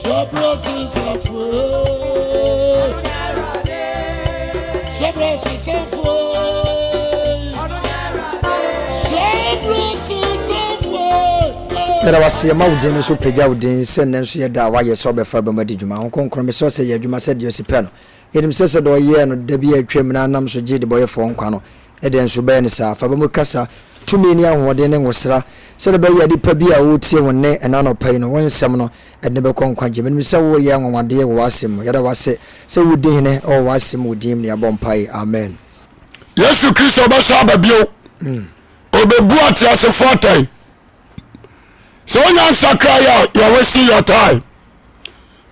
There was a mountain so pejawdin send and see that why you saw before Bamadi Juma, Hong Kong, so say Juma said Josepano. It himself said, oh, yeah, no, there be a trim and I'm so G the boy for Onkano, Eden Subanisa, Fabamukasa, 2 million what then was Sra, celebrate the Pabia would say one day and no pain, one summoner at never conquer Jim, and we saw young one day was him, yet I was say we dine or was him with him near Bompay, amen. Yes, you Christ Obasaba Bio, Obebuati as a forte. So when you answer cry out, you are wasting your time.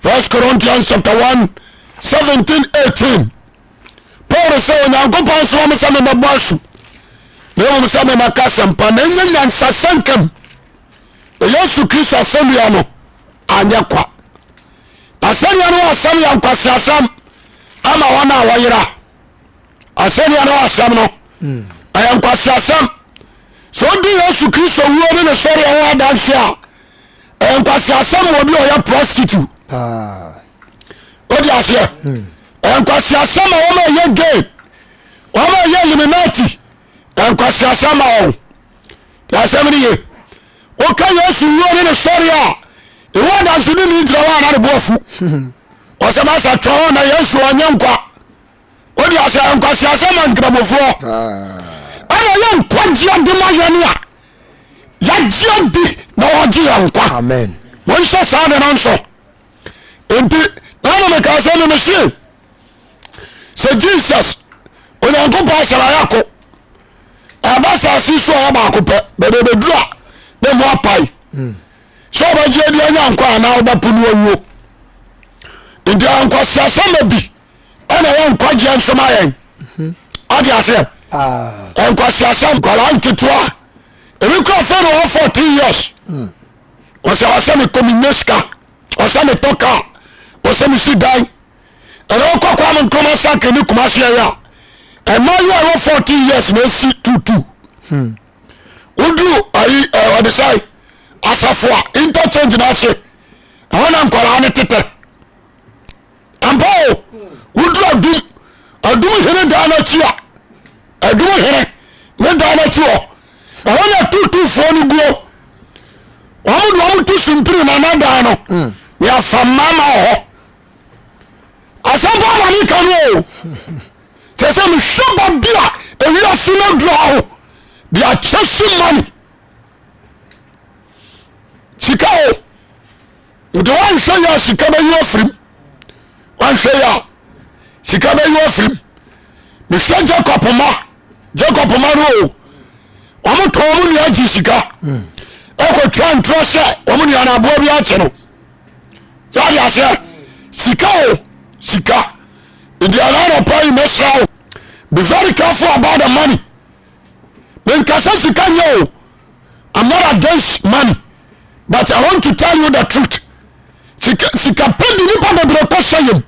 1 Corinthians chapter 1, 17, 18. Paul said, when you go past one summer in the bush, no summer in my castle, Pananian and Sasankum. The Yesu Christ Assemblyano, and Yakwa. Assemblyano, Assembly and Quasiasam, I'm a 1 hour. Assemblyano, Assamno, I am Quasiasam. So do Yesu Christ who in the story of dance here. And Quasiasam will be a prostitute. What do you say? And Quasiasam will be a gay. One year Illuminati. And Quasiasam. That's 70 years. Okay, Yesu who in the story here. The one that you need to run out of both. What's a master throne? Yesu and Yankwa. What do you say? And Quasiasam and Gramofo. Ayan kwajia de mayania ya jia na waji yankwa amen won so sa de non so enti na me ka se no me se Jesus onyanko pa sara yako abasa si so aba ko pe be dura na mo apai so ba je de yankwa na oba punu owo enti yankwa siasa mabi ana yankwa je nsoma yen adi ase and Quasiasam Galanti Toa. If you come for 14 years, was a semi communesca, or semi toka, or semi sidai, and all common commercial can you come here. And now you are 14 years, no see 2. Would you, I decide, as a for interchange in Asia, and I'm calling it. And Paul, would you do here down at you? I do here. Me dana chuo. I want to 2 phone go. Want to simply na dano. We are from mama ho. Asamba mani kanu. Say me shoba bia e wi asuna draw. They are chasing money. Sikao. The one say ya sikaba you offrim. One say ya sikaba you offrim. Me say Jacob Maro, I'm told you are Jessica. I could try and trust her, woman, and a boy. So I say, Sika, in the other party, Messao, be very careful about the money. When Sika, yo, I'm not against money, but I want to tell you the truth. Sika, pay the Nipa de Brocosayim.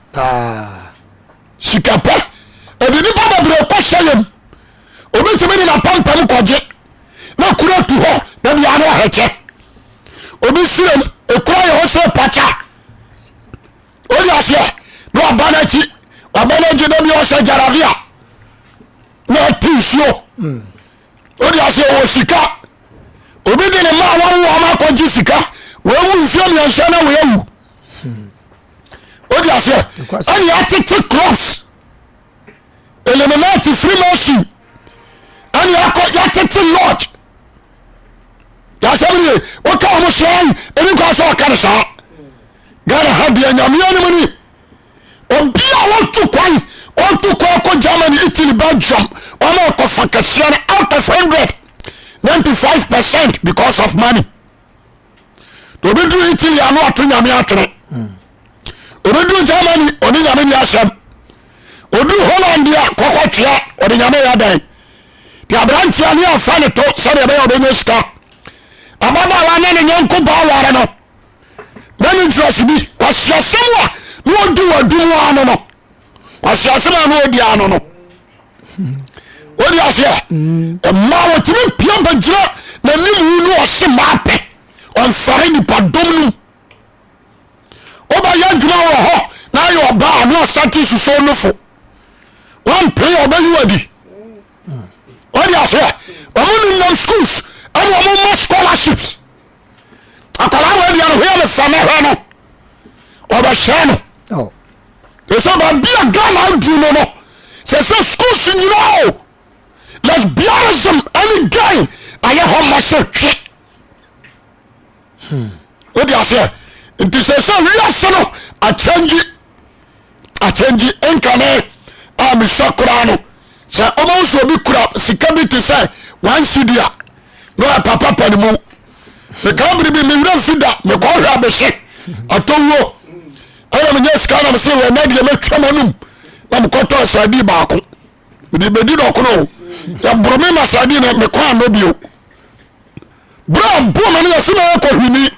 Sika, pay the Nipa de Brocosayim. Obi timi na pampam koje na kura tu ho na bia na heche obi sirem ekura ye ho se pacha odi ase no abanachi na bia se jaravia na tisuo odi ase o sika obi de ma wa ma koje sika we wu fie mi ansa na we wu odi ase ani atete clubs Illuminati Freemason and you are tete lodge. Yasabri, what come on say? And you guys are kind of sa. Gotta have the money. Or be want to call Germany, Italy, Belgium, or more confiscation out of 95% because of money. To be do Italy and not to Yamiatre. To do Germany, or the Yamiasam. Or do Holland, Cocotia, or the Yamaya. The Abrantia near Faneto, Saturday or Benesca. Ababa wane ne nyanko ba ware no. Na me interest bi, kwasiasema no do adu ano no. Kwasiasema no odi ano no. Odi asia. E ma wotimi pia bagira na limu no ose mape. On fare ni padom no. adwuma wɔ hɔ na ayɛ ɔbaa no start suso no fo one pray ɔbɛyi wadi wɔde aseɛ ɔmo nam schools ɛna ɔmo ma scholarships akwalaa wɔ aduane hɔ yɛ ne fa ne hɔ no ɔbɛhyɛ no ɛsɛ baabi a Ghana aduru no no sɛ schools nyinaa o lesbianism ɛne gay ayɛ hɔ ma sɛ twe wode aseɛ nti sɛ wiase no akyɛngyi nkane a mesɛ koraa no sɛ ɔma nso obi kura sika bi te sɛ 1 cedi a na ɔyɛ papa pa ne mu mekaa bere bi mewura mfi da mekɔhwɛ abɛhye atɔwuo ɛyɛ menyɛ sika na mese wɔ na deɛ mɛtwa m'anom na mekɔtɔɔ sadi baako mede bɛdi dɔkono yɛborome ma sadi no mekɔa no bio berɛ aboɔ ma no yɛse na yɛkɔ hwini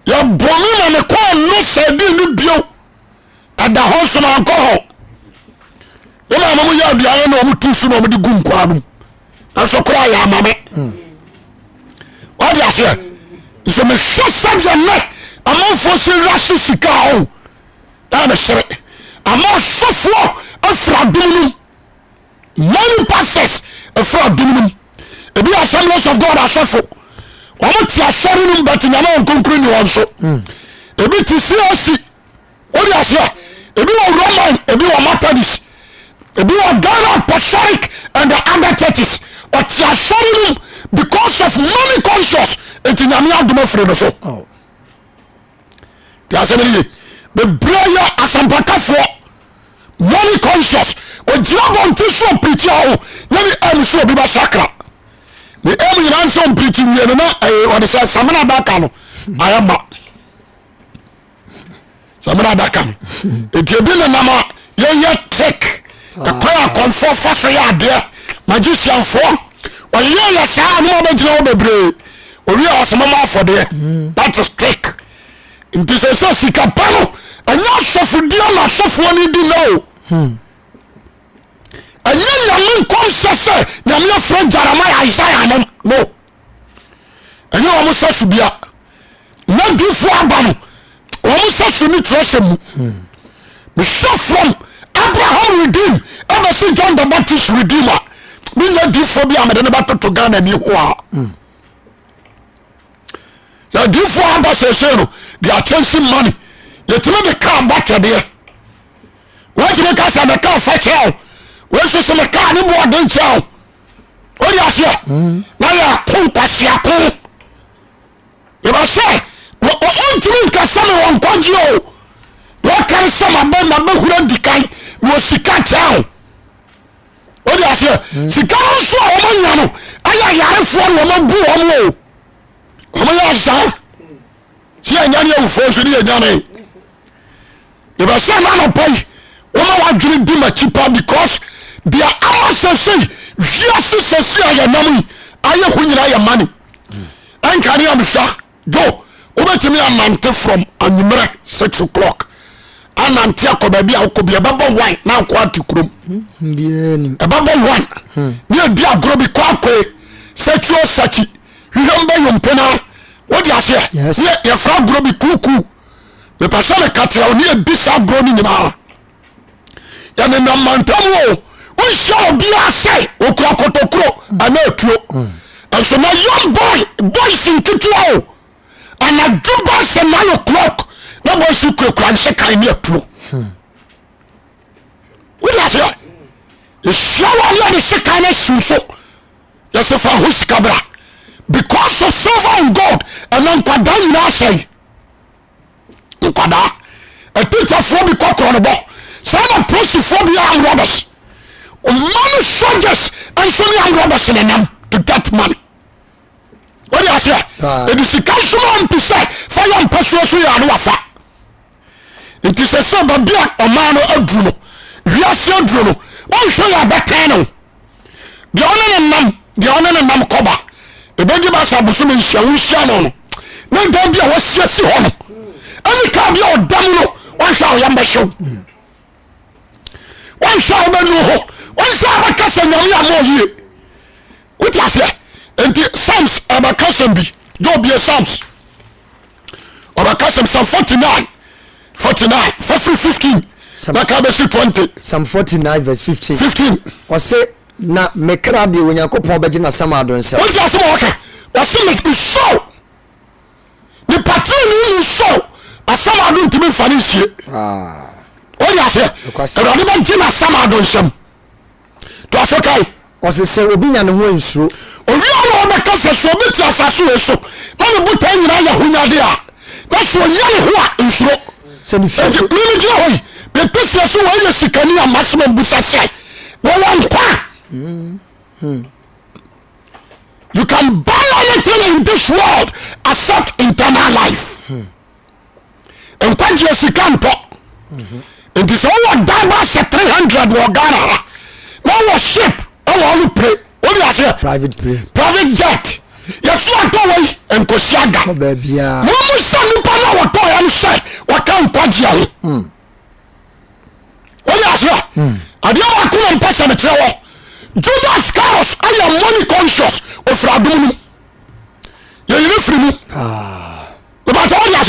yɛborome ma mekɔa no sadi no bio ɛda hɔ nso na ankɔ hɔ yɛma ama mo yɛ aduane na ɔmo tu so na ɔmo de gu nkoa no nanso koraa yɛ ama me wade aseɛ nso mehwɛ sɛdeɛ nnɛ amanfoɔ sɛ wurase sika ho na mesere ama ɔsɔfoɔ afiri adom nom many pastors afiri adom nom ebi Assemblies of God asɔfo ɔmo te asɔre nom bɛte nyama nkonkuru ni wɔn so ebi te CAC wade aseɛ ebi wɔ Roman ebi wɔ Methodist ebi wɔ Ghana Apostolic and the other churches ɔte asɔre nom because of money conscious eti nyame adom afiri no so ti asɛm ne ye bebree yɛ asampakafoɔ money conscious ogyina bɔnte so pirikyi ho nyɛ ne ɛmu so obi bɛsakra ne ɛmu nyina nso mpirikyi wie no na ɔde sɛ samina adaka no ayɛ ma samina adaka no enti ebi ne nam a yɛyɛ tek ɛkwan akɔnfoɔ fa so yɛ adeɛ magicianfoɔ ɔyɛ yɛ saa ne ma bɛgyina hɔ bebree owie a ɔsɛmama afɔdeɛ that is trick nti sɛ sika pa no ɛnyɛ asɔfodeɛ na asɔfoɔ no di no ɛnyɛ nyame nkɔmsɛ sɛ nyame afrɛ Jeremiah Isaiah no ɛnyɛ wɔn sɛ so bia na difoɔ aba no wɔn sɛ so ne twerɛ sɛ mu mehwɛ from Abraham redeem ɛbɛsi John the Baptist redeemer menyɛ difoɔ bi a mede ne bɛtoto Ghana ni ho a yɛdifoɔ aba sɛsɛ no de attention money yɛtumi de kaa bɔtwɛdeɛ wɔtumi ka sɛ meka fa kyerɛ wo wɔsu sɛ meka ne boɔden kyerɛ wo wode aseɛ na yɛ ako nkwaseako yɛbɛsɛ ɔntumi nkasɛ me wɔ nkwagye o wɔkare sɛ mabɛhura di kan na wɔsika kyerɛ wo wode aseɛ sika no nso a wɔmanya no ayɛ yarefoɔ na wɔmabu wɔm o ɔmɔyɛ saa sɛ yɛnyane awufoɔ nso ne yɛnyane yɛbɛsɛ na anɔpa yi wɔma wadwene di makyi pa because deɛ ama sɛsei wiase sɛsi a yɛnam yi ayɛ ho nyina yɛ mane ɛnkane amehwa jo wobɛtumi anante from anwummerɛ 6 o'clock anante akɔ baabi a wokɔ bi ɛbɛbɔ 1 na nkɔ ate kurom ɛbɛbɔ 1 ne adi agorɔ bi kɔ akɔe sɛtuo sakyi hwehwɛ mbɛ yompena wode aseɛ yɛfra agorɔ bi kuukuu mepɛ sɛ meka kyerɛ wo ne yɛdi saa agorɔ no nyinaa yɛne namantam o wonhyia obiaa sɛ ɔkura kotokuro ana atuo ɛnso na young boys nketewa o anadwo ba sɛ 9 o'clock na boys kurakura nhyɛkan ne atuo wode aseɛ yɛhyia wɔ ne yɛde hyekan no siw so yɛsɛ fa ho sika bra because of silver and gold ɛna nkwadaa nyinaa sɛe nkwadaa atikyafoɔ bi kɔkorɔ no bɔ saa na polisifoɔ bi yɛ amrɔbers ɔma no soldiers nso ne amrɔbers ne nam to get money wode aseɛ ɛde sika nsoma mpi sɛ fa yɛ mpa soɔ so yɛ ade wafa nti sɛ sɛ baabi a ɔmaa no aduru no wiase aduru no wɔnhwɛ yɛ abɛkan no deɛ ɔne ne nam kɔba ɛbɛgye ba sɛ abosome nhyia wo nhyia no no na da bi a wɔasiasi hɔ no ɛne ka bi a ɔdam no wɔnhwɛ a woyɛ mbɛhyew wɔnhwɛ a wobɛnu hɔ wɔnhwɛ a bɛka sɛ nyame a ma ɔyie wote aseɛ enti Psalms ɛbɛka sɛm bi dɛ obie Psalms ɔbɛka sɛm Psalm 49 49 15 na ka be 20 Psalm 49 verse 15 15 o se na mekra de onyankopon beji na sama adon se wọ́n ti asọ́mọ̀ wọ́kà wọ́n sì lè sọ ní pàtí ní sọ asama adon tìmí nfa ní nsie wọ́n di ase ẹ̀rọ adé bá jí na asama adon nsẹ́m tó aso káyì. o se obi nya ne ho nsuro owi ọ̀rọ̀ ọ̀bẹ kẹsẹ̀ sọ obi ti asase wẹ̀ so náà ní bùtà ẹ̀yìn náà yẹ hunyade a náà sọ yẹ ne ho a nsuro ẹ̀jẹ̀ mímí jí ọ̀hún yìí bẹ́ẹ̀ pèsè ẹ̀sùn wọ́n yẹ sikani a maximum busa sẹ́ wọ́n wọ́n nkwa. You can buy anything in this world except eternal life. And quite your sikanto. It is all Bible say 300 were Ghana. No was ship. Oh, all pray. What do you say? Private jet. Yes, you are going and Kosiaga. Oh, baby. Mumu sanu pana what to and say. What can Pajial? What do you say? I don't want to pass on the trail. Judas Carlos, I am money conscious of Radum. You're free me. About all that,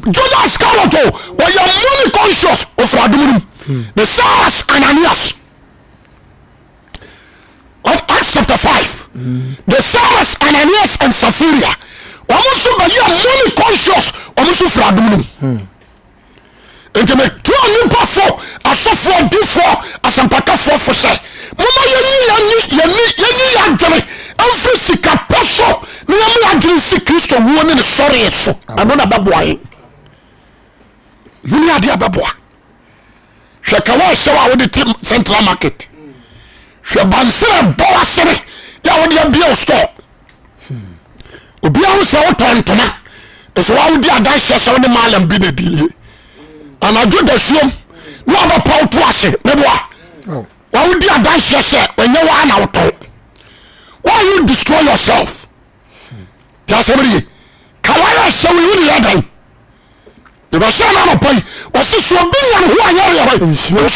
Judas Carlos, why you are money conscious of Radum. The Saras Ananias. Of Acts chapter 5. The Saras Ananias and Sapphira. Almost by you are money conscious of Radum. Enti me to nipa fo asofo difo asampaka fo say mama yeni ya dwene amfri sika peso na ya adwene si Kristo wo ne sori so ano na baboa ni ade ababoa hwe ka wa hye wa wo de Central Market hwe bansere boa sere ya wo de bia store obi a wo se wo tontona so wa wo de adan hye so ne malam bi na dilie anajo da suom no aba paw to ase me boa wa wodi adanse se onye wa na woto why you destroy yourself just every kawaya so we wodi adan de ba so na pai o se so bi yan ho ayare ya bai so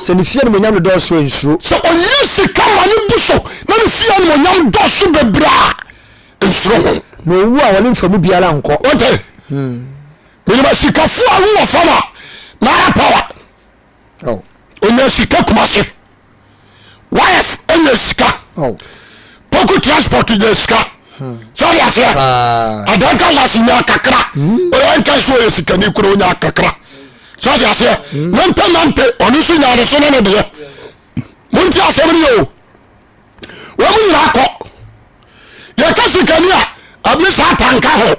se ni fie no nyam do so nsuro so onye sika ma ni buso na ni fie no nyam do so bebra nsuro no wu a wole mfamu biara nko ote ni ba sika fu a wo fama na power onye sika kumase wife onye sika poku transport onye sika sorry ase adaka lasinya kakra o nka so onye sika ni kuro onye kakra sorry ase nante oni so nya de so ne de munti asebri o wo mu yira ko ye ka sika ni a abisa tanka ho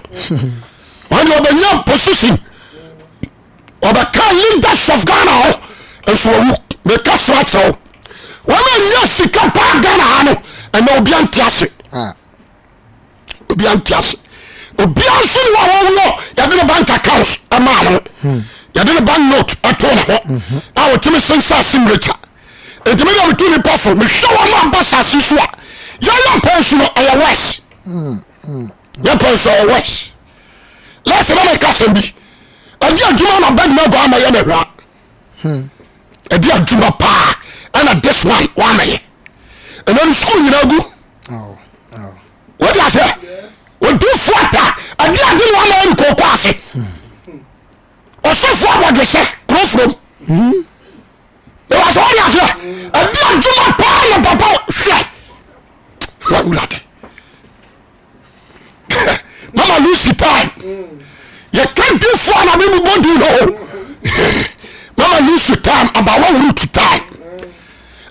wani obenya position Obaka leaders of Ghana and so make us right so. When you see Kapa Ghana and Obian Tiasi. Obian Tiasi. Obian Sulu, you did a bank account, a man. You did a bank note, a toner. Our Timmy Sensa Simricha. And the middle of the puffle, we show my boss as usual. Your personal or west. Your personal west. Let's make us be. Adi adwuma na bed na go amaye na hwa adi adwuma pa and this one one amaye and then school nyina gu what I say we do fata adi adi no amaye ko kwase o so fo abode se pro from e was all ya say adi adwuma pa na papa hwe wa ulate mama lose time you can't do fun and people won't do no. Mama lose time about 1 root to time.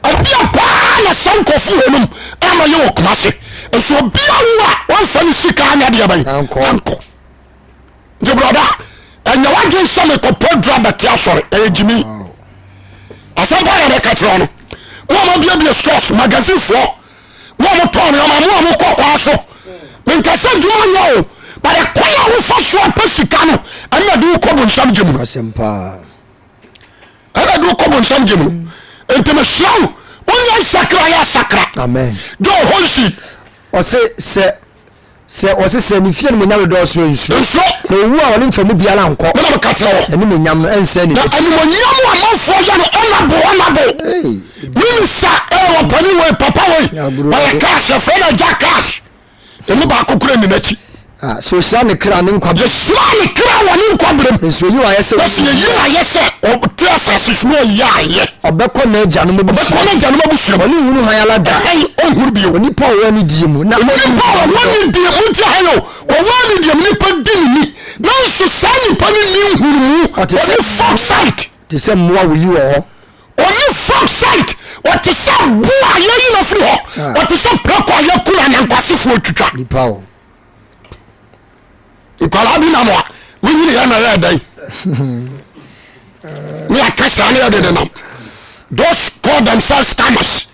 And be a pan a sunk of him. I'm a yoke, Massy. And so be a one funny sick and uncle. The brother, and you're watching some of the poor drab at Tiasor, Jimmy. As I buy a catron. One of your stress magazine for one more time, I'm a cock also. When I said, you know. But a choir will first one Pesicano, and I do come on some Jim. And I do come on some Jim. And to the show, only Sacra. Amen. Go Honsi. Or say, was it saying if you never do so in so? No, who are in for Mubialan, and you mean Yam and Senny. And when you are not for honorable, Minister Penny, Papa, by a cash, a fellow jackass. The Mubaku Creminachi. so sha ne kra ne nkwa ye sra ne kra wa ne nkwa brem so yi wa yese so ye yese o te asase so ya ye obekọ na agya no mabusu obekọ na agya no mabusu oni hunu han ala da on huru bi oni pa wa ni die mu na oni pa wa ni die mu ti hayo o wa ni die mu ni pa di ni na so sa ni pa ni huru mu oni fuck site ti se mo wa wuli wo oni fuck site o ti se bu aye yi no firi ho o ti se preko aye kura na nkwasefo twitwa ni pa o ikwala bi na mo we ni ya na ya dai we akasa na ya de nam those call themselves scammers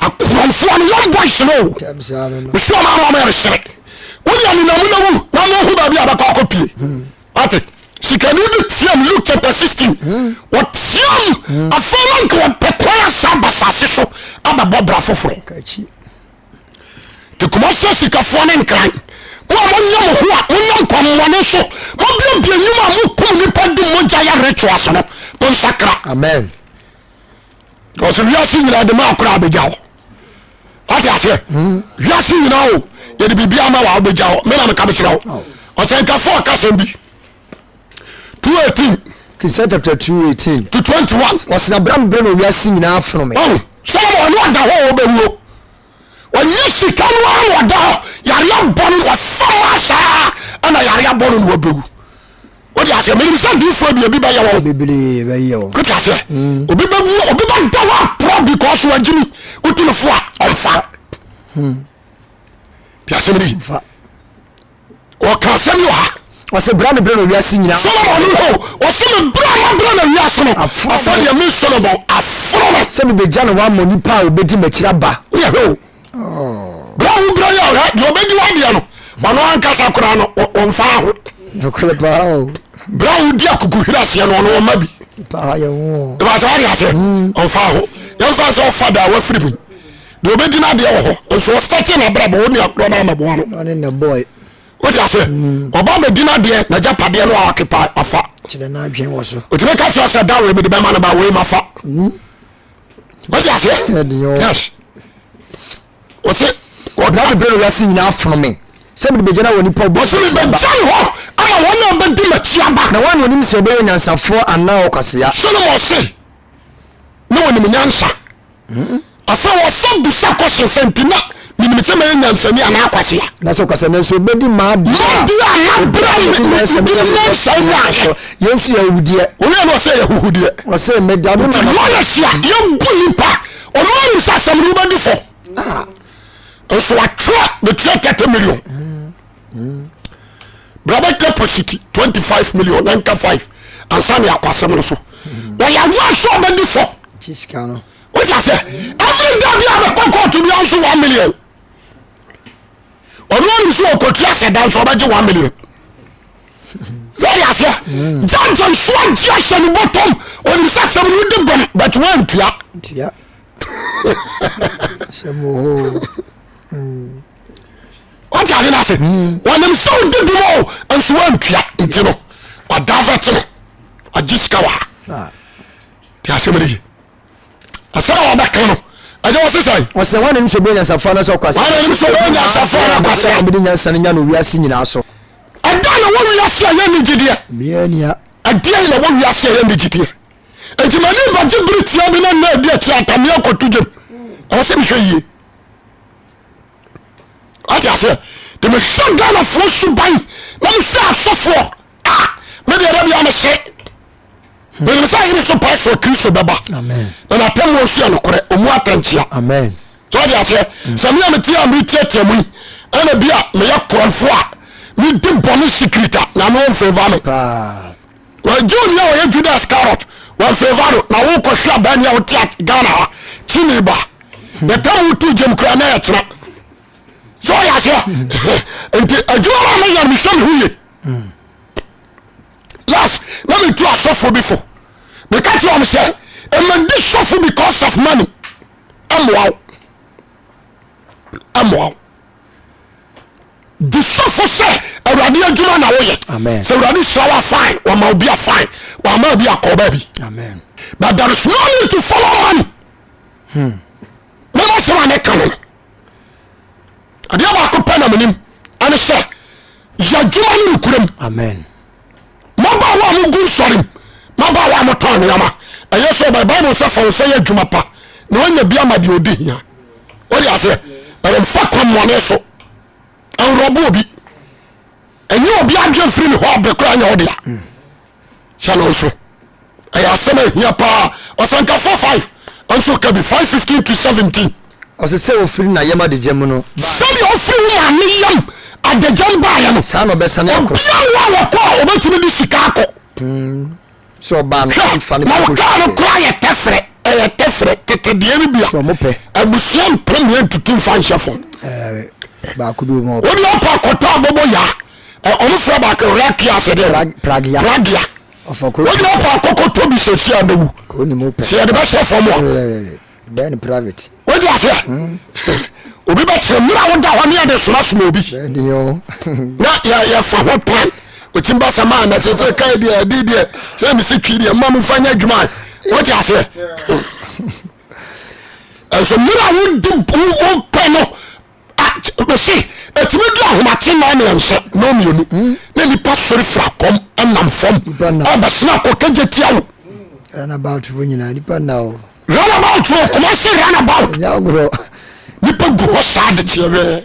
akwonfo no young boys no we sure ma ma resere we ya ni na mu na mo hu ba bi abaka kopie ate sikani bi tiam Luke chapter 16 what tiam afela ko pekwara sabasa so ababo bra foforo te commencer sikafo ne nkran mo nyam ho a mo nyam kwamone so mo bia nyuma mo kum ni padu mo jaya rituals no mo sakra amen because we are seeing that the man crowd be jaw ati ase we are seeing now ye de bibia ma wa be jaw me na me ka be kira o say ka for ka sem bi 2:18 Kisa chapter 2:18 to 21 was na bram bram we are seeing na from me oh so no da ho be wo when you see come one da yare bonu wa fama sa ana yare bonu no be wo what you say me say do for bi ba ya wo bibili ba ya wo what you say obi ba da wa pro because we jimi utulu fo a onfa pia se me fa o ka se mi wa was bram bram we are seeing na Solomon no o se me bram we are so no afa de me Solomon afro se me be jana wa moni pa obedi makira ba yeah ho bro bro ya yo be di wa dia no mano anka sakura no onfa ho no kle ba o bro di akuku hira se no no ma bi pa ya wo ba ta ya se onfa ho ya fa so fada wa free bi de obedi na de wo so start na bra bo ni akro na ma bo no one in the boy what you say oba be di na de na japade no akepa afa kire na adwen wo so o ti make sure say that we be the man ba we ma fa what you say yes o se o da be we are seeing na from me se me be jana woni pa bo so me be jai ho ama wona be di machia ba na wan woni se be nyansafo ana o kwasea Solomon say no woni me nyansa afa wo so bu sakose sentina ni se me nyansa ni ana kwasea na so kwasea na so be di ma di ana bra yesu ya wudie oni no say ya wudie o say me da no na ya sia ye bu nipa ono ni sa sam ni ba di fo so attra the 30 million brother deposit 25 million 95 and sami akwasem no so wa ya wa so ba di fo chiska no what you say every day bi aba kokko to bi also 1 million ono ni so okotua se dan so ba je 1 million so ya say janjan so ajia se ni bottom oni sa sam ni de bom but one tua semo what you na say when them so de mo and so one tua ntino adavet no ajiska wa ti asemri asara wa baka no aje wo sesai o se wan ni so be nyansafo na so kwasea wan ni so be nyansafo na kwasea be nyansa nya no wiase nyina so adana wo wiase ya ni gidie miania adia na wo wiase ya ni gidie enti mani ba jibritia bi na adi ati atame akotujem o se mi hwe yie ati ase de me shagana fo suban na me sa asofo me de rabia me se me sa yiri so pa so Kristo baba amen na atem wo hia no kore omu atanchia amen so ati ase se me ametia me tietia mu ana bia me yakrofo a me de boni secreta na no favor me wa junior wa ye Judas Carrot wa favor na wo ko hwa ba nia wo tia Ghana chiniba the time to jem kra na ya tra so ya se enti ajuara na ya mi sham huye last na me tu asofo before me catch you am say e me di sofo because of money amwa di sofo say awrade adwuma na wo ye amen so awrade sawa fine wa ma obi a fine wa ma obi akoba bi amen but there is no need to follow money mama se wa ne kan ade ba ko pa na manim ane se ya juma ni kuram amen maba wa mo gu sorim maba wa mo ton yama aye so bible say for say ya juma pa na onya bia ma de odi hia o di ase ere mfa kwam mo ne so an robo obi enye obi adwe free ni ho be kra anya o dia shalo so aye asema hia pa osanka 45 anso ka bi 5:15 to 17 ose se ofiri na yema de jam no sani ofiri wa ni yam adejam ba ya no sa no be sane akọ bia wa kwa obetumi di sika akọ so ba no fa na wa ka no kwa ya tefre tete de ni bia so mo pe abusiam premier tutu fa nshefo ba ku do mo odi opa kota abobo ya onu fra ba ka rakia se de pragia ofoko odi opa kokko to bi se sia nawu ko ni mo pe se de ba se fo mo ben private odi ase obi ba tre mura wo da ho ne de soma soma obi yo na ya fa ho plan o timba sama na se kai dia di dia se mi se twi dia mam fanya dwuma odi ase so mura wo du wo peno a se etimi du ahomate na na nse no mienu na ni pasori fra kom anam fom abasna ko kajetia wo run about when you nipa now run about wo come say run about ya bro nipa go sad tiere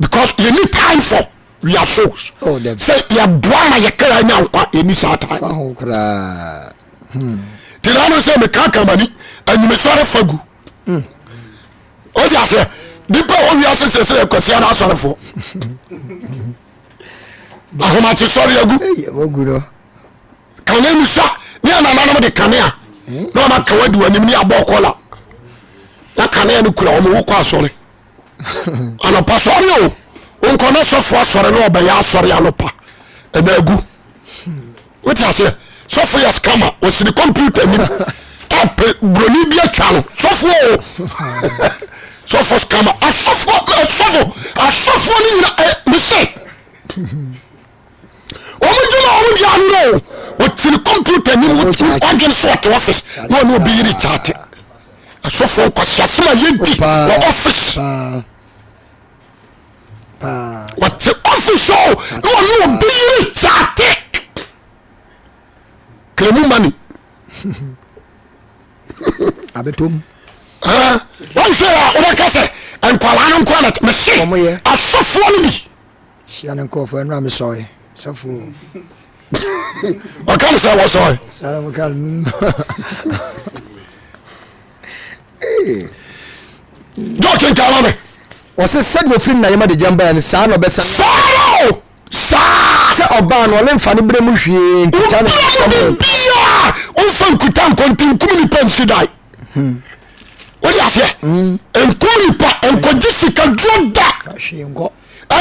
because you need time for we are souls say ya boama ya kra nya nkwa eni sata fa ho kra tirano say me kaka mani anyime sore fagu o dia say nipa o wi ase se kwasi na asorefo ahoma ti sore agu wo guro kane mi sa ni ana na de kane a no ma kawadi wani ni abokola na kane ni kura o mo ko asore ana pa sore o onko na sofo asore no oba ya asore alopa na agu what you say sofo ya scammer o si computer ni app broni bi atwa no sofo sofo scammer asofo ni na me say omo di anu o ti computer ni o ti agent sort office no be iri chat asofo ko siasema yedi o office what the official no be iri chat claim money abetom wọ́n ṣe ọ̀rọ̀ kẹsẹ̀ nkwalá ní nkwalá mi sí asọ́fọ́ ni bi. ṣé ẹni kọ́ fún ẹnu àmì sọ̀rọ̀ sọ́fọ́. ọ̀ká mi sẹ́ wọ́n sọ̀rọ̀. sáré mo ká lù. jọ́ọ̀ kí n kẹ́ ọ́ mi. wọ́n sẹ́ sẹ́ni òfin náà yẹn má di jẹ́ mbẹ́ ni sáà náà ọbẹ̀ sẹ́. sáà sáà. sẹ́ ọba àná ọ̀lẹ́ nfa ní bẹ́rẹ̀ mu hwee nkìtá ní sọ́mọ́. bíyà ó ń fẹ́ nkùtà nkọ̀ntì nkúmi ní pẹ́ǹsì dáì. wọ́n yà fẹ́ nkúmi pa nkọ̀jí sika dúró dá.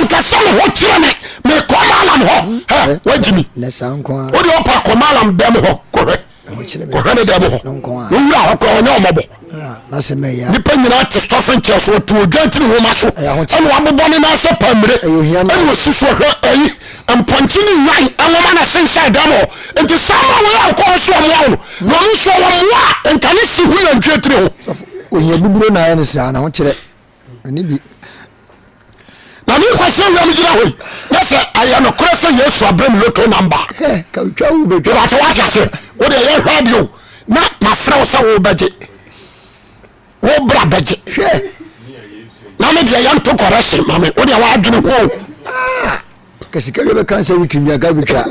nkasa mi hó kyerẹ́ mi mi kọ́ maalam hó wọ́n jí mi. o de ọ̀pá kọ́ maalam bẹ́ẹ̀ mi hó kọ́hẹ́ kọ́hẹ́ ni dẹ́ẹ̀ mi hó wọ́n wúrà hó kọ́ ọ̀nyẹ́ ọmọ bọ̀. nipa nyinaa te stọfin kyɛ so to odwa tiri homa so ɛna wabobɔ ne n'asɛ pamire ɛna osi so hwɛ ɛyi mpɔnkye ne nwan ɛnwoma na sensɛn dɛm hɔ nti sáma wɔyɛ akɔɔ so ɔmoa no na ɔno nso wɔ mmoa nka ne si hu nantwie tiri ho. onye buburo na ayɛ ne saa na ho kyerɛ ɛne bi. na ne kwasi awia mi gyina hɔ yi na sɛ ayɛ nokorɛ sɛ yesu abere mi loto namba. kawutwa wo bɛ twɛ wate wate ase o de yɛ hwɛ de o na mafrɛ wo sɛ wo bɛgye wo bra bɛgye na me deɛ yɛnto correction mame wo deɛ woadwene ho kasika yɛ bɛka sɛ wikimiaka bitwa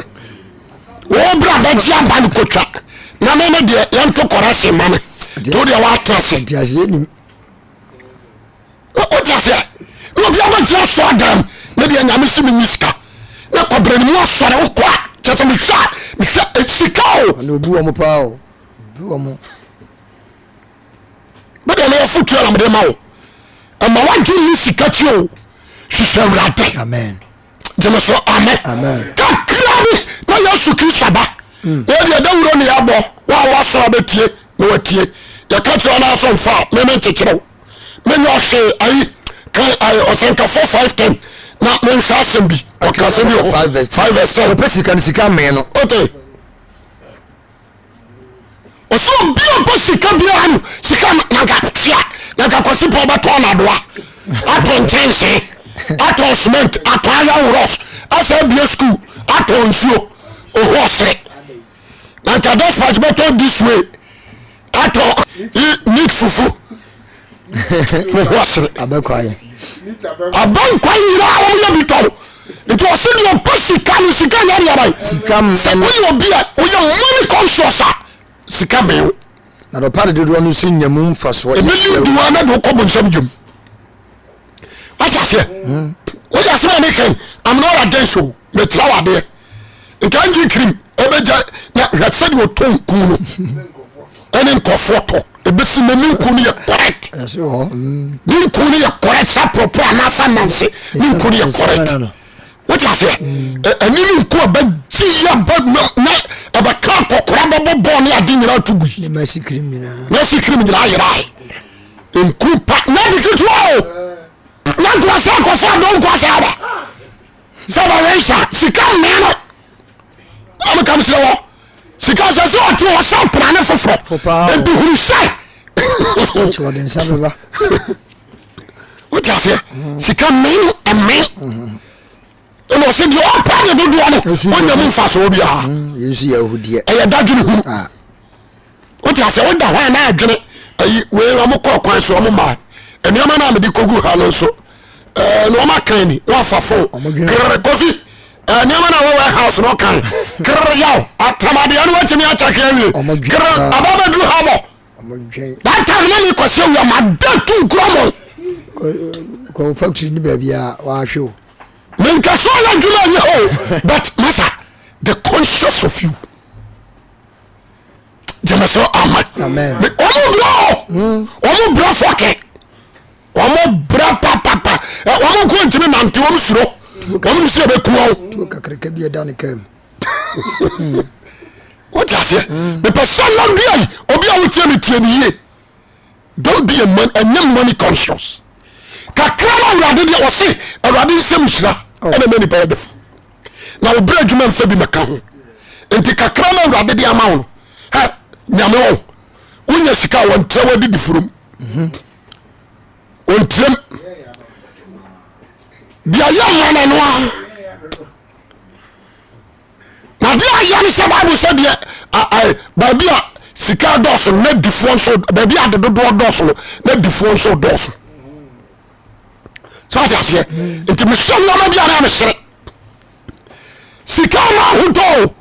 wo bra bɛgye aba no kotwa na me ne deɛ yɛnto correction mame nti wo deɛ woatra se wote aseɛ na obia bɛgyina so adam ne deɛ nyame se menyi sika na kɔbrɛ ne mu asɔre wo kɔ a kyɛ sɛ mehwɛ sika o obi wɔ mo paa o obi wɔ mo bẹ́ẹ̀ ni ẹ̀fọ́ tuya lamẹ́dẹ́ ma o ẹ̀ma wájú yìí sika tí o ṣiṣẹ́ wúradẹ́ jẹ́mi sọ amẹ́ kakra bi na yẹ sùkì sábà ní ẹ̀dí ẹ̀dá wúro ni yà bọ̀ wọ́n a wá sọ̀rọ̀ bẹ́ tie ní wọ́n tie yẹ kẹ́tì wọn náà sọ nfa mímí nkyekyere o mí nyẹ ọ̀hwẹ́ ayi ọ̀sẹ̀nka 4-5-10 na mí nsa asẹm bi ọ̀kà asẹm bi wọ̀ 5-10 ọ̀pẹ sika ni sika mẹ́ẹ̀ no. ọsọ bí ọpọ sika bí ọhánù sika nanka tia nanka kọsi pọ ọbẹ tọ ọnadoa atọ nkyẹnsẹ atọ cement atọ ayawuros asa bia school ato nsuo ohose na nka despatch better this way ato meat fufu ohose abekwaye abankwa yira o ya bito nti o se dio pasika ni sika yari yabai sikam se ko yo bia o ya money conscious sika be na do pare dodo no so nyamu mfaso e be lidu na do ko bonsam djum What's what you say anything? I'm not against you. Me try there. In kanji cream, ebeja na said you ton kunu. Enen kofoto. Ebesi me min kunu ye correct. Min kunu ye correct sa propre na sa nanse. Min kunu ye correct. What you say? Eni min ku ba ji ya ba na aba ka kokora ba bo ni adi nyira tugu. Ni masi cream nyina. Masi cream nyira yira. En ku pa na bikitu o. Na kwasa kofa don kwasa ba saba reisa sika meno am kam se wo sika se so to o sa prane foforo e du huru sai cho den sabe ba o ta se sika meno amen no se di o pa de do no o nya mu fa so bia yesu yahudi e ya dadwene hu o ta se o da hwan na adwene ayi we am ko kwan so mo ma eniama na me di kogu ha no so no ma kan ni wa fa fo krer kofi eniama na we house no kan krer yaw atamade anu watimi a chake awie krer ababa du ha mo that time na me ko se we ma da tu gromo ko factory ni ba bia wa hwe men ka so la jula ni ho but masa the conscious of you jamaso amen omo bro foke omo bra papa omo ko ntimi nante omo suro omo se be kuo to kakreka bia dan kam what you say the person no bia obi a wotie me tie ni ye don't be a man and money conscious kakra na urade de o se urade nsem hira ene many pay defo na obra adwuma mfa bi meka ho enti kakra na urade de ama wo ha nyame wo unya sika won trewa di difurum on trem bia ya mana no na dia ya ni se bible so de ba bia sika dos na difuon so ba bia de do dos na difuon so dos so ati ase enti me so na bia na me sere sika ma hoto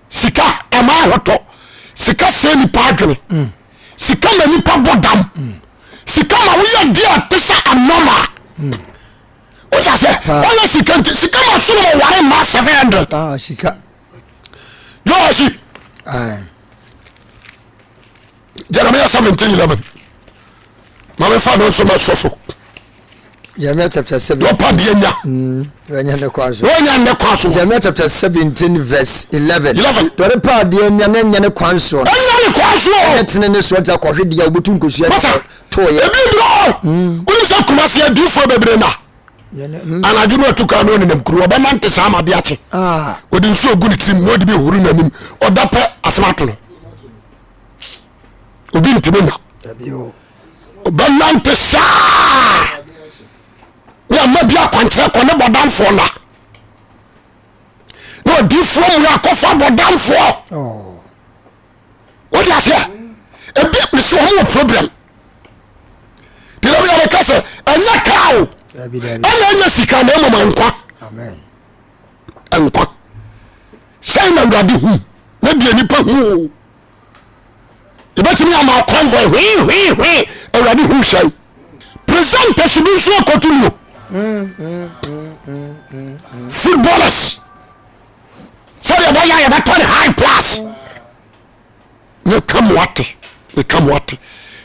sika ama hoto sika se ni pa adwene sika ma ni pa bodam sika ma wo ya dia tesa anoma o ya se o ya sika ma so mo ware ma 700 sika Joshi Jeremiah 17:11 Mama fa no so ma so Jeremiah chapter 7 do pa de nya nya ne kwaso nya ne kwaso Jeremiah chapter 17 verse 11 do re pa de nya ne kwaso nya ne kwaso etene ne so ta kwahwe dia obutu nkosua to ye ebi bro uni so kuma se adufo bebre na anaju no tuka no ne mkuru oba nante sama de ache odi nso ogu ni tim no de bi huru nanim oda pe asmato no obi ntime na oba nante sa ya mabia kwantre ko ne bodamfo na no di from ya ko fa bodamfo what you say ebi me so ho problem di lo ya ka se anya kawo anya sika na mama nkwa amen nkwa sai na urade hu na die nipa hu ibetimi ama convoy wi urade hu sai present person so continue footballers sorry about ya that turn high class you come what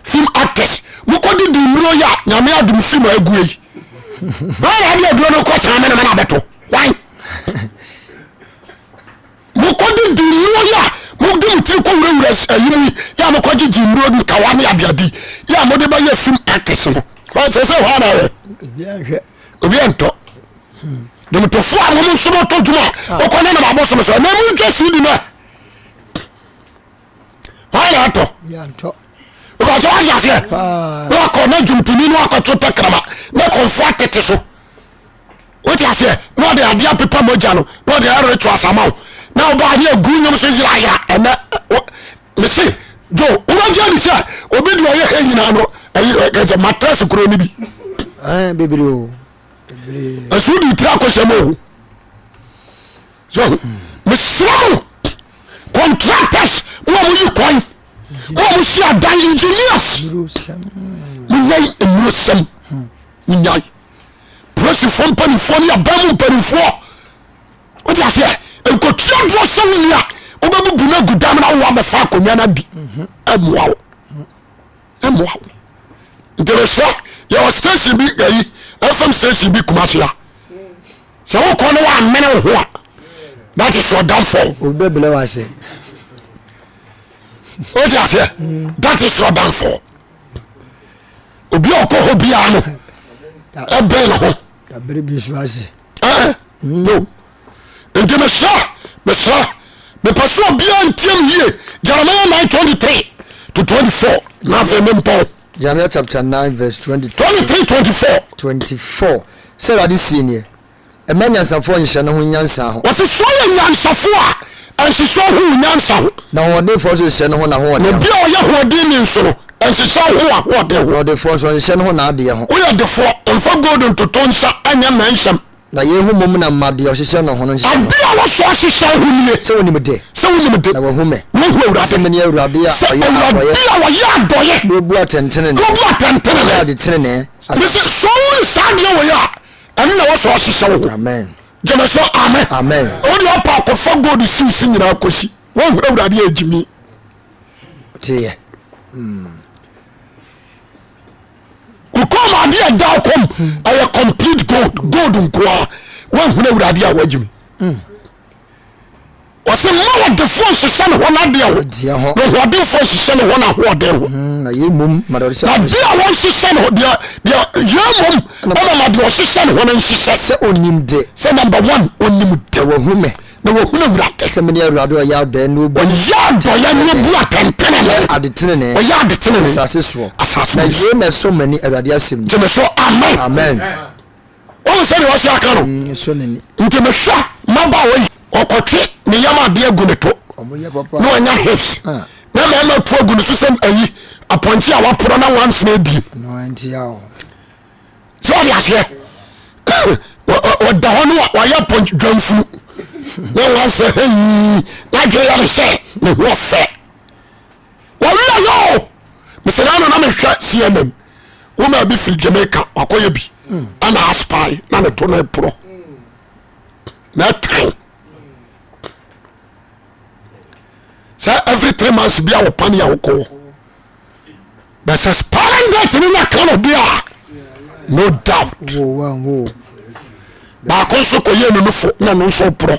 film actors mukodi di muro ya nyame adum film aguyi why are you doing ko tana na na beto why mukodi di muro ya mugum ti ko wura ayimi ya mukodi di muro ni kawani abiadi ya mode ba ye film actors no why say why na obi ento dem to fu amom so no to juma o ko na ma boso so na mu nje si di na why na to ya nto because what you say wa ko na jumpini no akoto takrama na comfort so what what you say no the idea people moja no no the rituals amount now ba ni agu nyom so yira and me say do uroja ni say obi do ye henyina no ayi mattress kuro ni bi bebiri o asu di tra ko shemo so me slow contractors wo mo yi kwan wo mo sia dan engineers Musem nyai press from California bamu perifo what you say en ko tro so nya obabu buna gudam na wo abefa akonya na di amwa interesa ya station bi yi FM station bi kumasua se wo ko no wa mene ho that is your downfall obebele wa se what you say that is your downfall obi okoho bia no ebe no ho abere bi so ase no ente me paso bia ntiem hie Jeremiah 9:23 to 24 na fe me mpo Jeremiah chapter 9 verse 23-24 say radi senior emanya nsafo nhye no ho nyansa ho wose so ye nyansafo a enhyeso ho nyansa ho na wode fo so hye no ho na ho wode bia o ye ho de ni nso no enhyeso ho wode ho wode fo so hye no ho na ade ho o ye de fo emfa golden to tonsa anya mansham na ye hu mom na made o hye no ho no hye abia wo so hye ho ni se woni mede na wo hu me mo hu urade se me ne urade a wa ya doye no bu atentene ne ya de tenene this is so sad no ya and na wo so hye ho amen jema so amen o de opa ko fo god si nyina akosi wo hu urade agimi tie ukoma ade da kom ay complete gold nkoa wo hu urade a wagimi wase ma wo de fo hye ne ho na de ho dia ho wo de fo hye ne ho na ho de ho na ye mum madorisa na dia wo hye ne ho dia ye mum ona ma de wo hye ne ho na hye se onim de se number 1 onim de wo hu me na wo hu urade se me ne urade o ya de no bo ya do ya ne bu atentene ne ade tenene o ya de tenene asase so asase na ye me so mani urade asem jeme so amen o se de wo se aka no so nani nti me hwa maba wo okotwe ne yama de agu ne to omoye papa no anya hips na me to agu ne so sem ayi aponti a waporo na once na di no anti yawo so ya se o da ho no wa ya ponti dwanfu na once na je ya se ne ho fe wa wi yo me se na me hwa CNN wo ma bi fi Jamaica akoye bi ana aspire na ne to na pro na time so every 3 months be our pan ya woko there's a spying that in that kind of beer no doubt wo ba kon so ko ye no fo na no so pro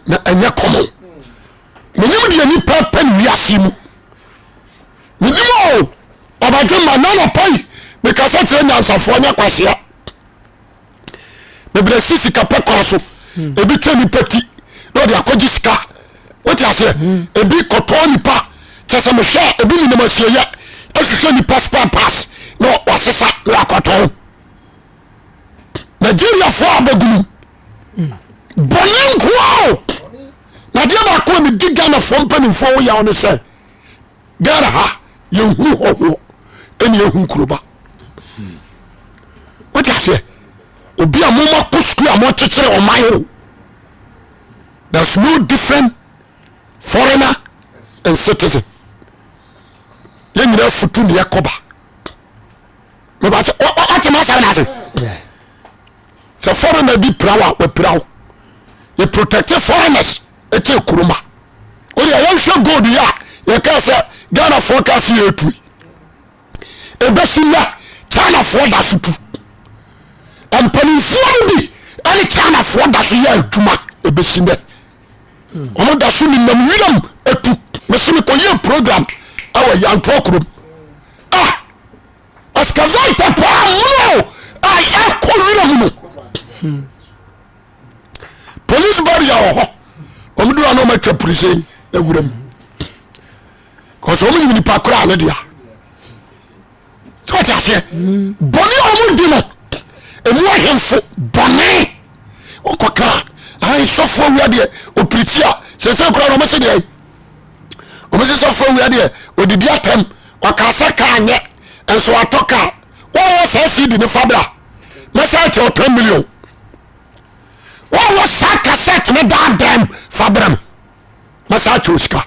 na anya common menim de ni papa ni asimu menim obajo ma na pai because it nya ansafo anya kwasia bebre sisi kapa kwa so ebi twani pati no de akoji sika what you say ebi koto nipa chese me hwe ebi ni masie ya asise ni pass no wasesa na koto Nigeria for abagunu bolinko na dia ba ko mi diga na from panin for ya on say gara ha ye hu ho eni ye hu kuroba what you say obi amoma ko school amo tetere o man there's no different foreigner and citizen ye nyina futu ne yakoba me ba what ma say na say so foreigner bi prawa we prawo ye protect foreigners e che kuruma o de ya hwe gold ya ye ka say Ghana forecast ye tu e be sila China for da futu ampanifuo bi ani China for da so ya adwuma e be sila omo da so ni nam wiram etu mesini ko ye program awa yan prokrum askavanta pa mo ai ko wiram no police barrier omo do ano ma twa police e wiram ko so omo ni pa kura na dia so ta se boni omo di no emu ahemfo bone okoka ai sofo wi ade o preachia se kura no mo se de o mo se sofo wi ade odidi atem wakasa ka anye enso atoka wo se si di ne fabra message o 10 million wo sa cassette ne da dem fabram message oska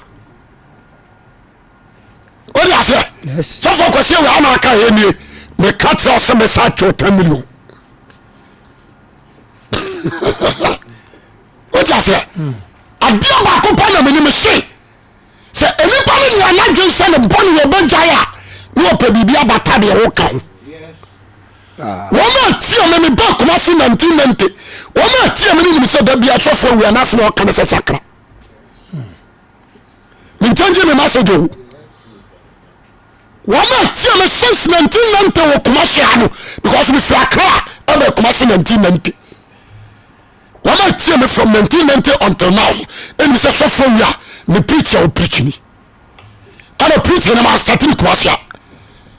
o di ase sofo kwese wi ama ka yemie me cut off some message o 10 million o di ase adia ba ko pa na me ni me se enipa ni ya na dwen se ne boni wo benjaya ni o pe bibia bata de wo kan wọ́n ti ọmọ mi bá kọ́má sí 1990 wọ́n ti ọmọ mi ní sọ dẹ́bi asọ́fọ́ wíwá náà sinmi ọ̀kan ẹsẹ̀ sakra mi n tẹ́njẹ́ mi má ṣe jò wọ́n ti ọmọ since 1990 wọ́n kọ́má sí àná because mi fi Accra ẹ̀ bẹ̀ kọ́má sí 1990 wọ́n ti ọmọ from 1990 until now ẹni sẹ́ sọ́fọ́ wíwá ni preach ẹ̀ o preach ni ẹni preach ni ma start ni kọ́má sí à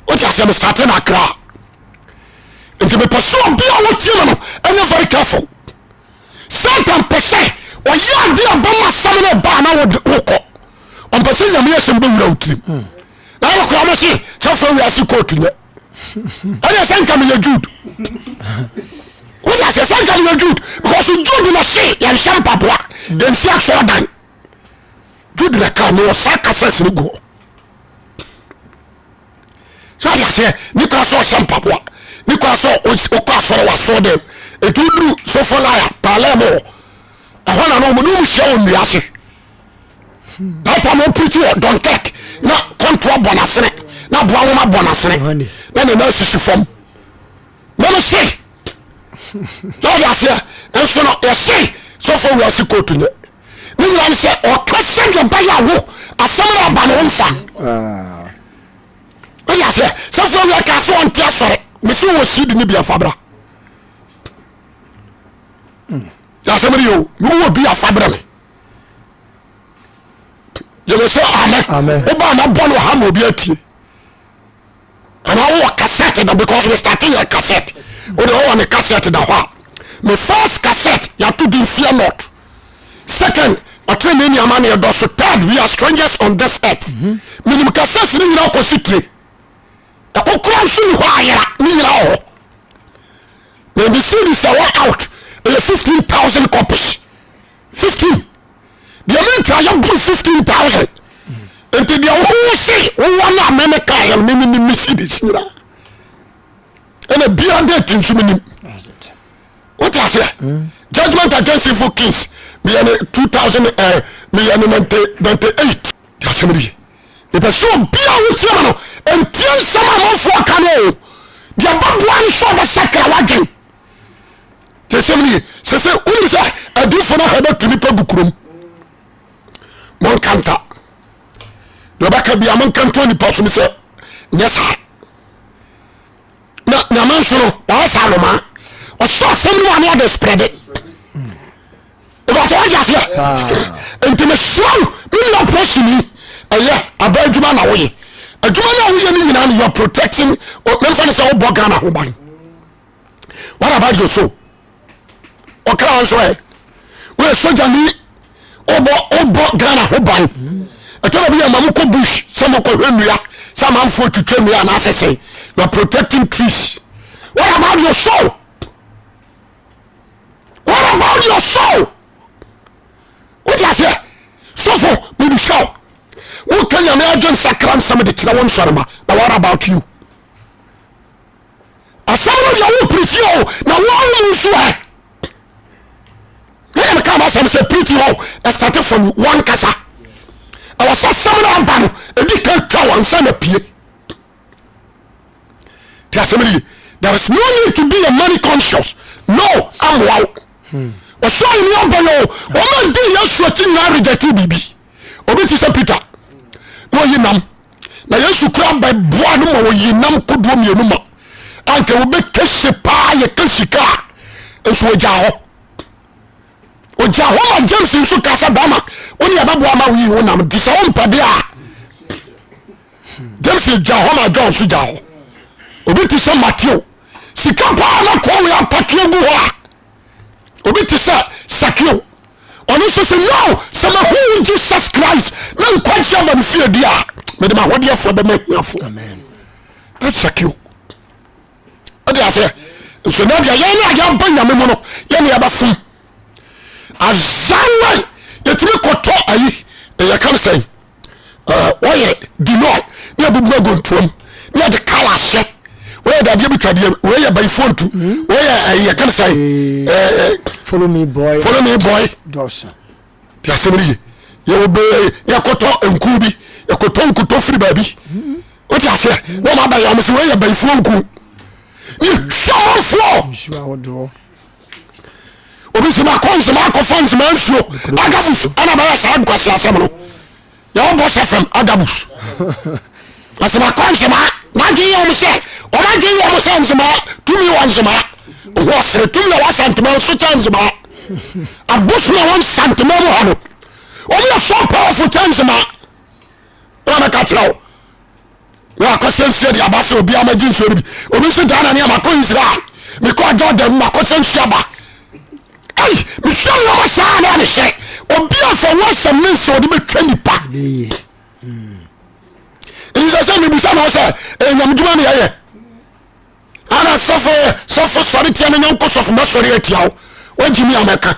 o ti àṣẹ mi start ní Accra. Nti me person bia wo tie no anya very careful Satan pese o ya de abama sam na ba na wo ko on pese ya me yesem be wura utim na wo ko am se so wi asi kotu nye anya sanka me Jude what is say sanka me Jude because Jude na se ya shampa boa den si akso dan Jude na ka no saka sese go so ya se ni ka so shampa boa because okasoro waso dem etudru sofolaya palemo ahona no mu hia onu ase na preach don take na control bonasene na boa wo ma bonasene na na sisi fom na no say no ya say enso no ya say sofo we ase kotu nye ni ran say okase de bayawo asamra ba no nfa ya say sofo we ka so ontia sore mesi wo sidi ni bia fabra ya semri yo wo bia fabra me je me so amen o ba na bolo ha mo bia tie ana wo cassette da because we started a cassette o de wo na cassette da ho me first cassette ya to be fear not second a train ni amane do so third we are strangers on this earth minimum cassette ni na ko sitre okura nsu ho ayera ni nyira ho when the series are out 15,000 copies 15 the America ya bu 15,000 enti dia wo si wo na America ya me misi di nyira ena bia date nsu minim what I say judgment against evil kings me 2098 ya semri the person bia wo ti no entie sama mo fo kanu dia babua ni so be sakra wagen te semni se unisa adufo na hebe tuni pa bukurum mon kanta do baka bia mon kanto ni pa so se nyesa na mansuro wa saloma o so semni wa no de spread it o so ja se entime so mi la prosimi eye abaduma na wo ye aduma na wo ye ni nyina you are protecting o memfa say wo boga na ho ban what about your soul okra on so we soja ni obo Ghana ho ban eto bi amamu ko bush some ko hwemia some am for to twemia na asese you are protecting trees what about your soul what you say so for me show who can you imagine sakram some de tira won sorma na what about you asamu ya wo preach you na wo so when I come out and say preaching home, I started from one casa. I was a seminar ban, a big tower and son of P. There is no need to be a money conscious. No, I'm wow. Or so in your bio, or do you sweating marriage at TBB? Or it is a Peter. No, you know. Now you should grab by Boadum or you know could room your number. I can be Kessipa, a Kessika, and so Jao. Oja ho James nso kasa bama oni ababu ama wi wonam disa on pade a James ja ho ma John so ja ho obi ti se Matthew sika paa na kɔ wɔ apakia gu hɔ a obi te sɛ Sakio ɔno nso sɛ no sɛ mahu Jesus Christ na nkwagye aba me fie di a mede mahodeɛfoɔ bɛma hiafo na Sakio ɔde asɛ nso na deɛ yɛne a yɛba nyame mu no yɛne yɛbɛfom azawa yɛtumi kɔtɔ ayi yɛka no sɛ wɔyɛ dinoy ne abubu agontuam ne yɛde kala ahyɛ wɔyɛ dadeɛ bi twadeɛ wɔyɛ bayifoɔ ntu wɔyɛ yɛka no sɛ follow me boy dɔsa ti asɛm no ye yɛkɔtɔ nku bi yɛkɔtɔ nkutɔ firi baabi wote aseɛ na ɔma aba yɛ ɔmo sɛ wɔyɛ bayifoɔ nku ne twɛmɔfoɔ obi sɛ makɔ nsɛm akɔfa nsɛm ansuo agabus ana bɛyɛ saa nkwasi asɛm no yɛwɔbɔ sɛ fam agabus asɛm akɔ nsɛm a n'adwe yɛ ɔmo sɛ ɔmadwe yɛ ɔmo sɛ nsɛm a tumi wɔ nsɛm a ɔwɔ sere tumi yɛ wɔ asantema nso kyɛ nsɛm a abosom a wɔn santema mu ha no wɔn yɛ so powerful kyɛ nsɛm a wɔn bɛka kyerɛ wo wɔn akɔsɛ nsuo de aba sɛ obi amagye nsuo no bi obi nso daa na ne amakɔ Israel mekɔ Jordan mu akɔsɛ nsuo aba ayi mehwɛ nneɛma saa na ne hyɛ obi afa wɔsɛm ne nsa ɔde bɛtwa nipa ɛni sɛ mebusa na wɔ sɛ nyamedwuma ne yɛyɛ ana sɔfo sɔre tia no nyanko sɔfo mɛsɔre atia wo wagyimi amɛka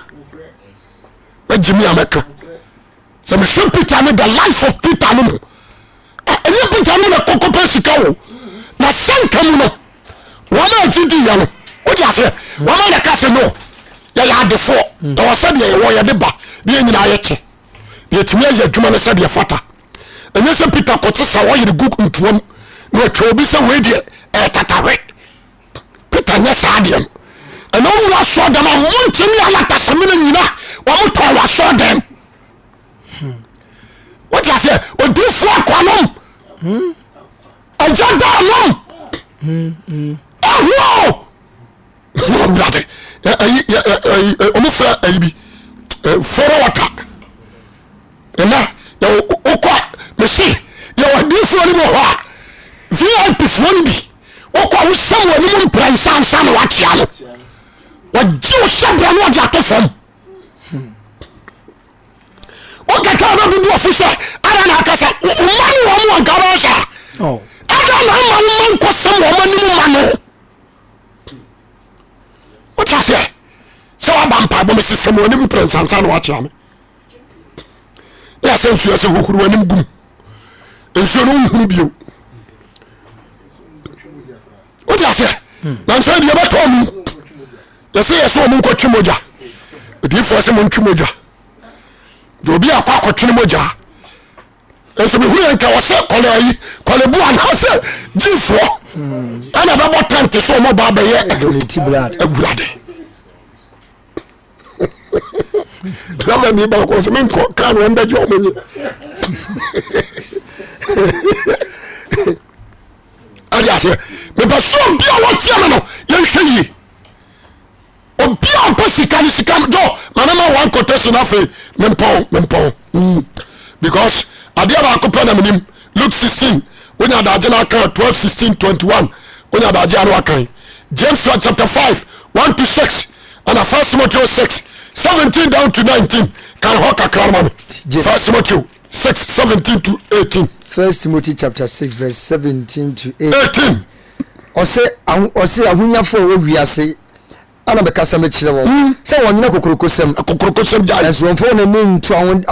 sɛ mehwɛ Peter ne the life of Peter no mu ɛnyɛ Peter no na kɔkɔpɛ sika wo na sɛnka mu no wɔn a agyi di yɛ no wode aseɛ wɔn a yɛka sɛ no yɛyɛ adefoɔ ɛwɔ sɛdeɛ yɛwɔ yɛde ba ne yɛ nyinaa yɛkyɛ yɛtumi ayɛ adwuma no sɛdeɛ fata ɛnyɛ sɛ Peter kɔte sa wɔyere gu ntoam na ɔtwa obi sɛ wei deɛ ɛtatawe Peter nyɛ saa deɛ no ɛna owura asɔ dɛm a monkyɛne alatasɛme no nyina wɔmotɔ wɔ asɔ dɛm wote aseɛ odifoɔ akwanom agya daanom ahoɔ brade ɔmo fɛ ayi bi fɔrɔ wata ɛna wokɔ mese yɛwɔ adifoɔ no bi wɔ hɔ a VIP-foɔ no bi wokɔ wosɛm wɔ anim mprɛnsansa na wakyea no wɔgye wo hyɛbrɛ no wɔde ato fam wokaka wobɛbubu ɔfo sɛ ada na aka sɛ woma ne wɔ mo wɔnkara sɛ ada na ama woma nkɔsɛm wɔ ma anim ma no wote aseɛ sɛ waba mpa bɔ mesesɛm w'anim mprɛnsansa na wakyea me ne asɛ nsuo sɛ hohoro w'anim gum nsuo no nhunu bio wote aseɛ na nsɛ deɛ bɛtɔ mu yɛsɛ yɛsɛ ɔmo nkɔtwe mogya odiifoɔ sɛ montwe mogya de obi akɔ akɔtwene mogya nso mehu yɛ nka wɔ sɛ kɔlebu anaasɛ gyifoɔ ɛna bɛbɔ tante sɛ ɔmɔ baa bɛyɛ agurade dama mi ba kɔ sɛ menkɔ ka no ɔmbɛgye ɔmo nye ade aseɛ mepɛ sɛ obi a wɔteɛ me no yɛnhwɛ yie obi a ɔpɛ sika no sika no dɔ manama wankɔtɔ si no afei mempɔn because adeɛ baako pɛ na menim Luke 16 wonya adagye no aka 12 16 21 wonya adagye ano akan James chapter 5 1 to 6 and 1 Timothy 6 17 down to 19 kan hɔ kakra no ma me 1 Timothy 6 17 to 18 1 Timothy chapter 6 verse 17 to 18 ɔsɛ ahonyafo a wɔ wiase ana bɛkasa mekyerɛ wɔn sɛ wɔnyina kokorokosɛm gyae ɛnso wɔmfa wɔn ani nto ahonya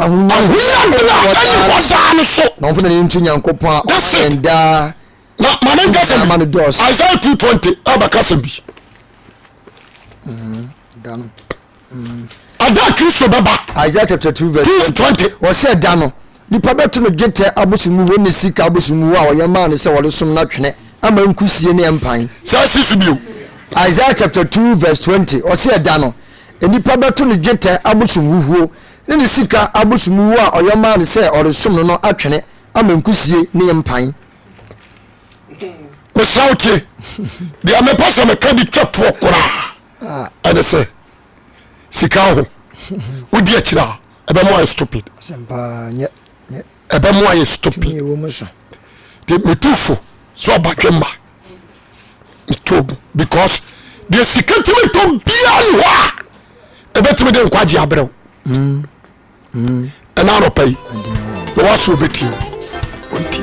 na wɔmfa n'ani nto Nyankopɔn a ɔyɛn daa na ma no dɔɔso Isaiah 2:20 abɛkasɛm bi ada Kristo bɛba Isaiah chapter 2 verse 20 wɔsɛ da no nipa bɛto no dwetɛ abosomu hɔ ne sika abosomu hɔ a ɔyɛ maa ne sɛ wɔde som no twene ama nkusie ne ɛmpan saa si so bio Isaiah chapter 2 verse 20 ɔsɛ da no nipa bɛto no dwetɛ abosomu huo ne sika abosomu hɔ a ɔyɛ maa ne sɛ ɔde som no atwene ama nkusie ne ɛmpan mesra wo tie deɛ mepɛ sɛ meka de twa toɔ koraa ɛne sɛ sika ho wodi akyirɛ a ɛbɛmo ayɛ stupid ɛbɛmo ayɛ stupid de metufo sɛ ɔbatwe mma Tobu because the security to bian wa ebetime de nkwaje abrew na no pay wa so beti onti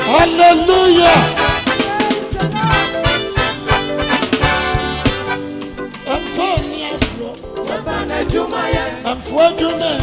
hallelujah. I'm for Juma.